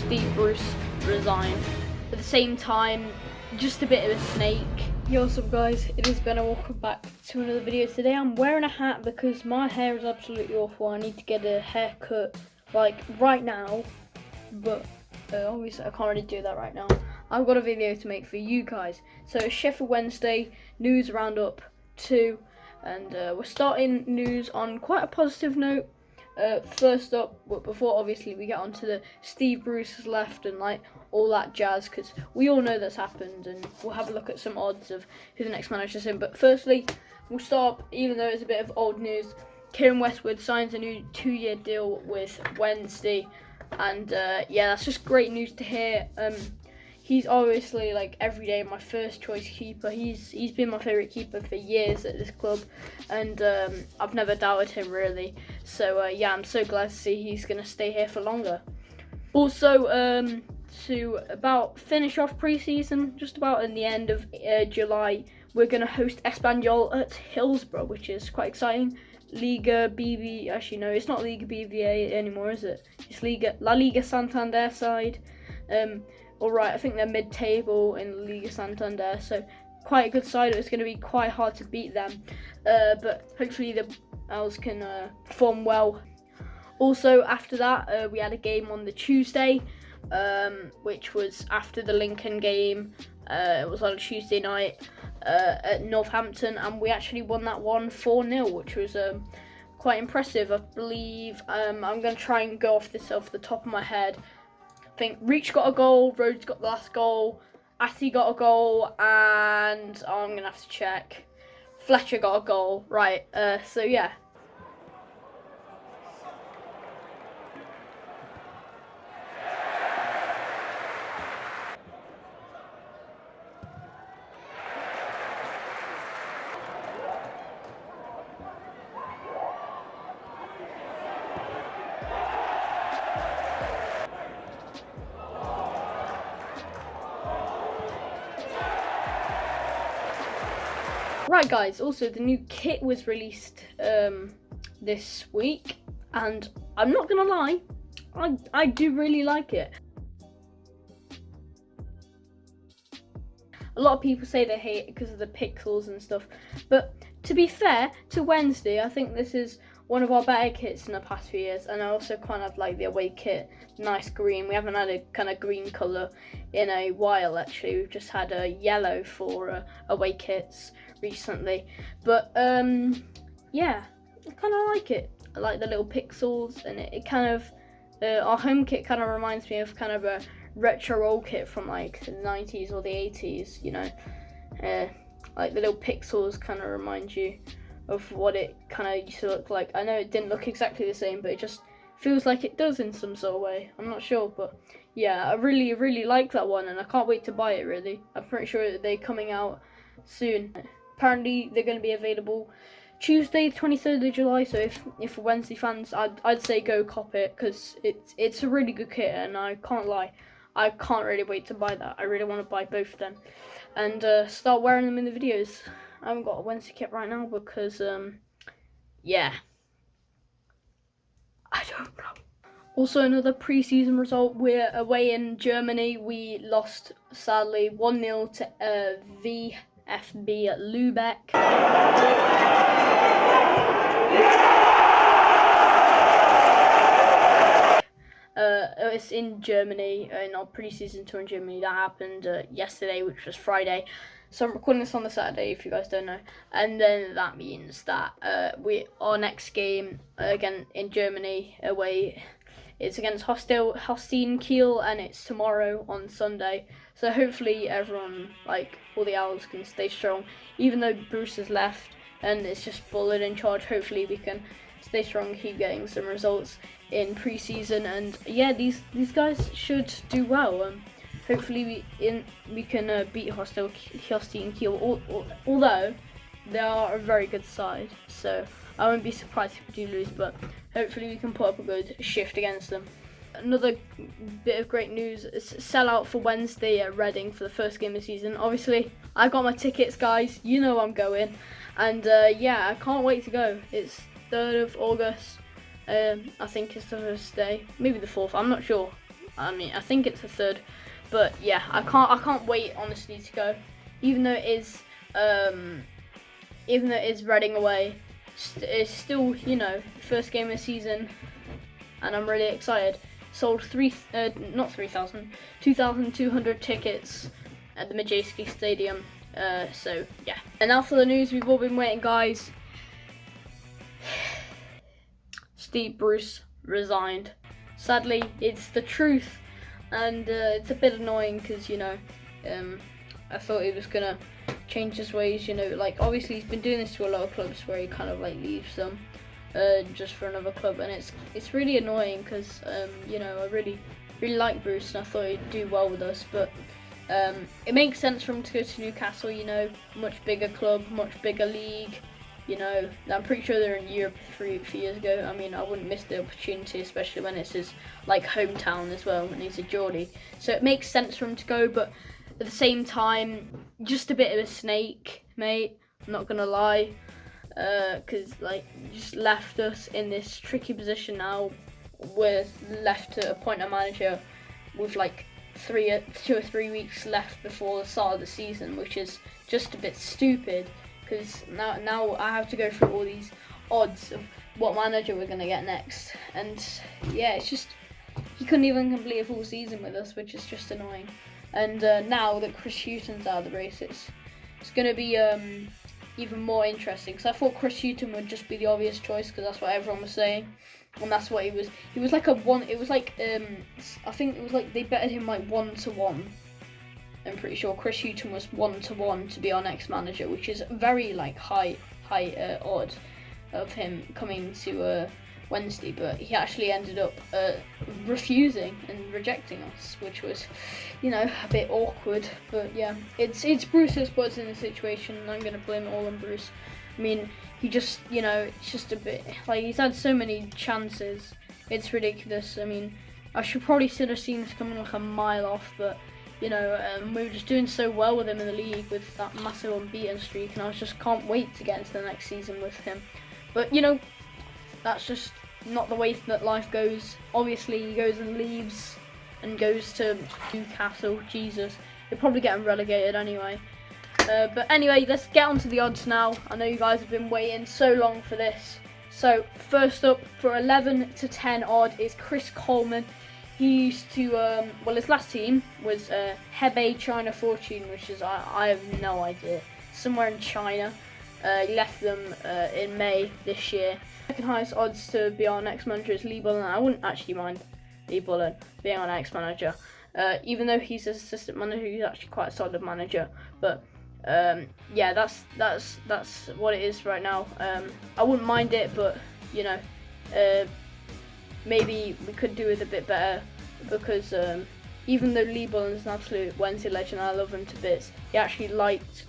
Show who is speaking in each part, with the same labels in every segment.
Speaker 1: Steve Bruce resigned. At the same time, just a bit of a snake. Yo, what's up guys, it is Ben and welcome back to another video. Today I'm wearing a hat because my hair is absolutely awful. I need to get a haircut like right now, but obviously I can't really do that right now. I've got a video to make for you guys. So Sheffield Wednesday news roundup 2, and we're starting news on quite a positive note. First up, but before obviously we get on to the Steve Bruce has left and like all that jazz, because we all know that's happened, and we'll have a look at some odds of who the next manager's in. But firstly, we'll start, even though it's a bit of old news, Kieran Westwood signs a new 2-year deal with Wednesday, and yeah, that's just great news to hear. He's obviously like every day my first choice keeper. He's been my favourite keeper for years at this club, and I've never doubted him really. So yeah, I'm so glad to see he's going to stay here for longer. Also, to about finish off pre-season, just about in the end of July, we're going to host Espanyol at Hillsborough, which is quite exciting. Liga BB, actually no, it's not Liga BVA anymore, is it? It's La Liga Santander side. Alright, I think they're mid-table in Liga Santander, so quite a good side. It's going to be quite hard to beat them, but hopefully the Owls can perform well. Also, after that, we had a game on the Tuesday, which was after the Lincoln game. It was on a Tuesday night at Northampton, and we actually won that one 4-0, which was quite impressive. I believe I'm going to try and go off this off the top of my head. I think Reach got a goal, Rhodes got the last goal, Atty got a goal, and I'm going to have to check. Fletcher got a goal, right, so yeah. Right guys, also the new kit was released this week, and I'm not gonna lie, I do really like it. A lot of people say they hate it because of the pixels and stuff, but to be fair to Wednesday, I think this is one of our better kits in the past few years, and I also kind of like the away kit, nice green. We haven't had a kind of green colour in a while actually. We've just had a yellow for away kits recently, but yeah, I kind of like it. I like the little pixels, and it kind of our home kit kind of reminds me of kind of a retro old kit from like the 90s or the 80s, you know. Like the little pixels kind of remind you of what it kind of used to look like. I know it didn't look exactly the same, but it just feels like it does in some sort of way. I'm not sure, but yeah, I really like that one, and I can't wait to buy it really. I'm pretty sure they're coming out soon. Apparently they're going to be available Tuesday 23rd of July, so if Wednesday fans, I'd say go cop it, because it's a really good kit, and I can't lie, I can't really wait to buy that. I really want to buy both of them and start wearing them in the videos. I haven't got a Wednesday kit right now because yeah, I don't know. Also, another pre-season result, we're away in Germany. We lost sadly 1-0 to VfB at LUBECK. It's in Germany, in our pre-season tour in Germany. That happened yesterday, which was Friday. So I'm recording this on the Saturday, if you guys don't know. And then that means that our next game again in Germany away is against Holstein Kiel, and it's tomorrow on Sunday. So hopefully everyone, like all the Owls, can stay strong. Even though Bruce has left and it's just Bullard in charge, hopefully we can stay strong, keep getting some results in pre-season, and yeah, these guys should do well. Hopefully we can beat Holstein Kiel, although they are a very good side, so I won't be surprised if we do lose, but hopefully we can put up a good shift against them. Another bit of great news is sellout for Wednesday at Reading for the first game of the season. Obviously, I got my tickets, guys. You know I'm going, and yeah, I can't wait to go. It's 3rd of August. I think it's the first day, maybe the 4th. I'm not sure. I mean, I think it's a third, but yeah, I can't wait honestly to go, even though it is Reading away. It's still, you know, first game of the season, and I'm really excited. Sold 2,200 tickets at the Majeski Stadium. So yeah. And now for the news we've all been waiting, guys. Steve Bruce resigned. Sadly, it's the truth, and it's a bit annoying because, you know, I thought he was gonna change his ways. You know, like obviously he's been doing this to a lot of clubs where he kind of like leaves them just for another club, and it's really annoying because you know, I really like Bruce and I thought he'd do well with us, but it makes sense for him to go to Newcastle. You know, much bigger club, much bigger league. You know, I'm pretty sure they're in Europe a few years ago. I mean, I wouldn't miss the opportunity, especially when it's his like hometown as well, and he's a Geordie. So it makes sense for him to go, but at the same time, just a bit of a snake, mate. I'm not gonna lie, because like you just left us in this tricky position now. We're left to appoint a manager with like 2 or 3 weeks left before the start of the season, which is just a bit stupid. Because now I have to go through all these odds of what manager we're gonna get next, and yeah, it's just he couldn't even complete a full season with us, which is just annoying. And now that Chris Hughton's out of the race, it's gonna be even more interesting. Because I thought Chris Hughton would just be the obvious choice, because that's what everyone was saying, and that's what he was. He was like a one. It was like I think it was like they betted him like 1-1. I'm pretty sure Chris Hughton was 1-1 to be our next manager, which is very like high odd of him coming to Wednesday. But he actually ended up refusing and rejecting us, which was, you know, a bit awkward. But yeah, it's Bruce's spots in the situation, and I'm gonna blame it all on Bruce. I mean, he just, you know, it's just a bit like he's had so many chances. It's ridiculous. I mean, I should probably have seen this coming like a mile off, but. You know, we were just doing so well with him in the league with that massive unbeaten streak, and I just can't wait to get into the next season with him. But, you know, that's just not the way that life goes. Obviously, he goes and leaves and goes to Newcastle. Jesus, he'll probably get him relegated anyway. But anyway, let's get on to the odds now. I know you guys have been waiting so long for this. So, first up, for 11 to 10 odd is Chris Coleman. He used to, well, his last team was Hebei China Fortune, which is, I have no idea, somewhere in China. He left them in May this year. Second highest odds to be our next manager is Lee Bullen. I wouldn't actually mind Lee Bullen being our next manager. Even though he's an assistant manager, he's actually quite a solid manager. But yeah, that's what it is right now. I wouldn't mind it, but, you know, maybe we could do it a bit better, because even though Lee Bullen's an absolute Wednesday legend, I love him to bits, he actually liked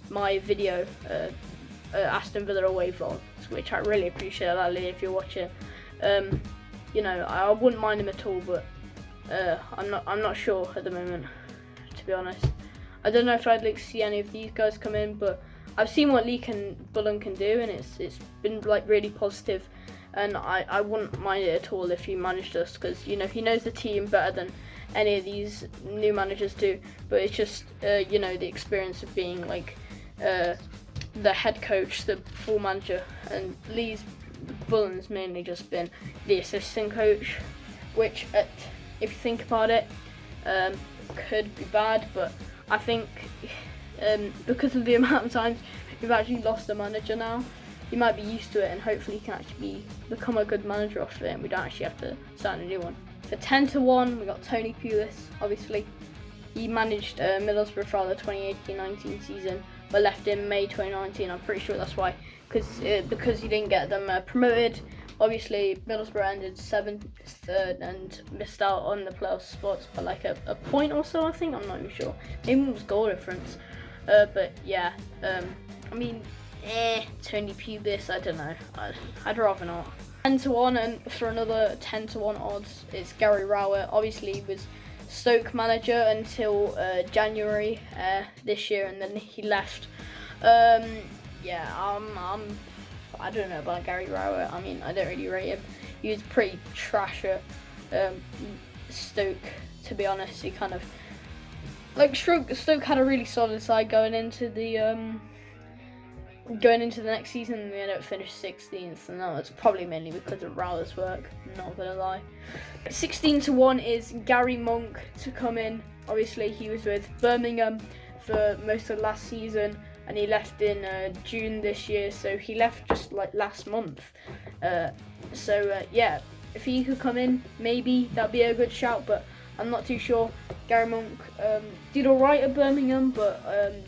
Speaker 1: my video, Aston Villa away vlog, which I really appreciate that, Lee, if you're watching. You know, I wouldn't mind him at all, but I'm not sure at the moment, to be honest. I don't know if I'd like to see any of these guys come in, but I've seen what Lee Bullen can do, and it's been like really positive. And I wouldn't mind it at all if he managed us, because, you know, he knows the team better than any of these new managers do. But it's just, you know, the experience of being like the head coach, the full manager, and Bullen's mainly just been the assistant coach, which, if you think about it, could be bad. But I think because of the amount of times we've actually lost a manager now, you might be used to it, and hopefully you can actually become a good manager off it, and we don't actually have to sign a new one. For 10-1, we got Tony Pulis. Obviously, he managed Middlesbrough for the 2018-19 season, but left in May 2019. I'm pretty sure that's why, because he didn't get them promoted. Obviously, Middlesbrough ended 7th, 3rd, and missed out on the playoff spots by like a point or so, I think. I'm not even sure. Maybe it was goal difference. But yeah, I mean, Tony Pulis, I don't know. I'd rather not. 10-1, and for another 10-1 odds, it's Gary Rowett. Obviously, he was Stoke manager until January this year, and then he left. Yeah, I don't know about Gary Rowett. I mean, I don't really rate him. He was pretty trash at Stoke, to be honest. He kind of like Stoke had a really solid side going into the next season, and they ended up finished 16th, and that was probably mainly because of Rowler's work, not gonna lie. 16-1 is Gary Monk to come in. Obviously he was with Birmingham for most of last season, and he left in June this year, so he left just like last month. Yeah, if he could come in, maybe that'd be a good shout, but I'm not too sure. Gary Monk did alright at Birmingham, but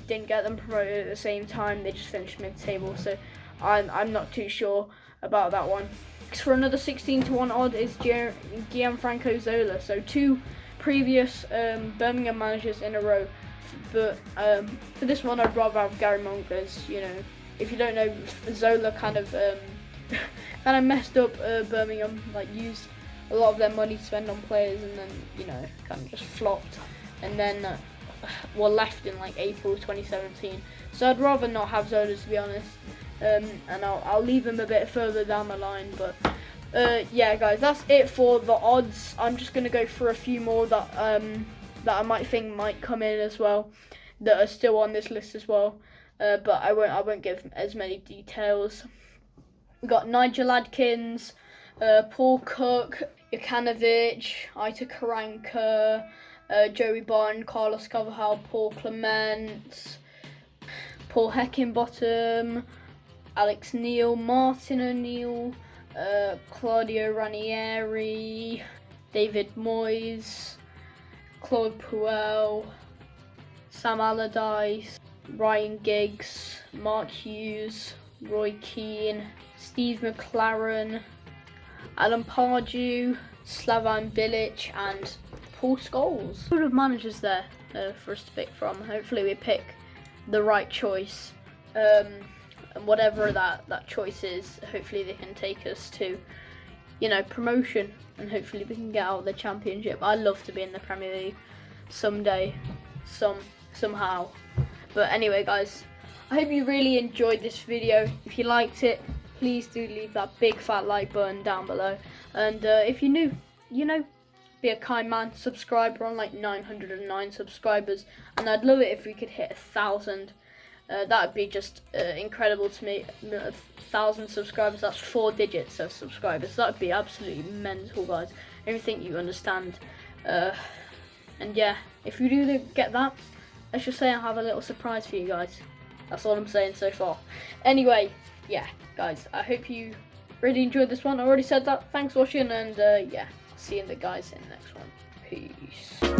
Speaker 1: didn't get them promoted at the same time. They just finished mid-table, so I'm not too sure about that one. For another 16-1 odd is Gianfranco Zola. So 2 previous Birmingham managers in a row. But for this one, I'd rather have Gary Monk, as you know, if you don't know, Zola kind of messed up Birmingham, like used a lot of their money to spend on players, and then, you know, kind of just flopped, and then left in like April 2017. So I'd rather not have Zola, to be honest, and I'll leave him a bit further down the line. But yeah, guys, that's it for the odds. I'm just gonna go for a few more that I might think might come in as well, that are still on this list as well. But I won't give as many details. We got Nigel Adkins, Paul Cook, Jokanovic, Aita Karanka, Joey Barton, Carlos Carvajal, Paul Clement, Paul Heckingbottom, Alex Neil, Martin O'Neill, Claudio Ranieri, David Moyes, Claude Puel, Sam Allardyce, Ryan Giggs, Mark Hughes, Roy Keane, Steve McLaren, Alan Pardew, Slavan Bilic, and Paul Scholes. Good of managers there for us to pick from. Hopefully we pick the right choice, and whatever that choice is, hopefully they can take us to, you know, promotion, and hopefully we can get out of the Championship. I'd love to be in the Premier League someday, somehow. But anyway, guys, I hope you really enjoyed this video. If you liked it, please do leave that big fat like button down below. And if you're new, you know, be a kind man, subscribe. We're on like 909 subscribers, and I'd love it if we could hit 1,000. That would be just incredible to me. 1,000 subscribers, that's 4 digits of subscribers. That would be absolutely mental, guys. I don't think you understand. And yeah, if you do get that, let's just say I have a little surprise for you guys. That's all I'm saying so far. Anyway, yeah, guys, I hope you really enjoyed this one. I already said that. Thanks for watching, and yeah, I'll see you guys in the next one. Peace.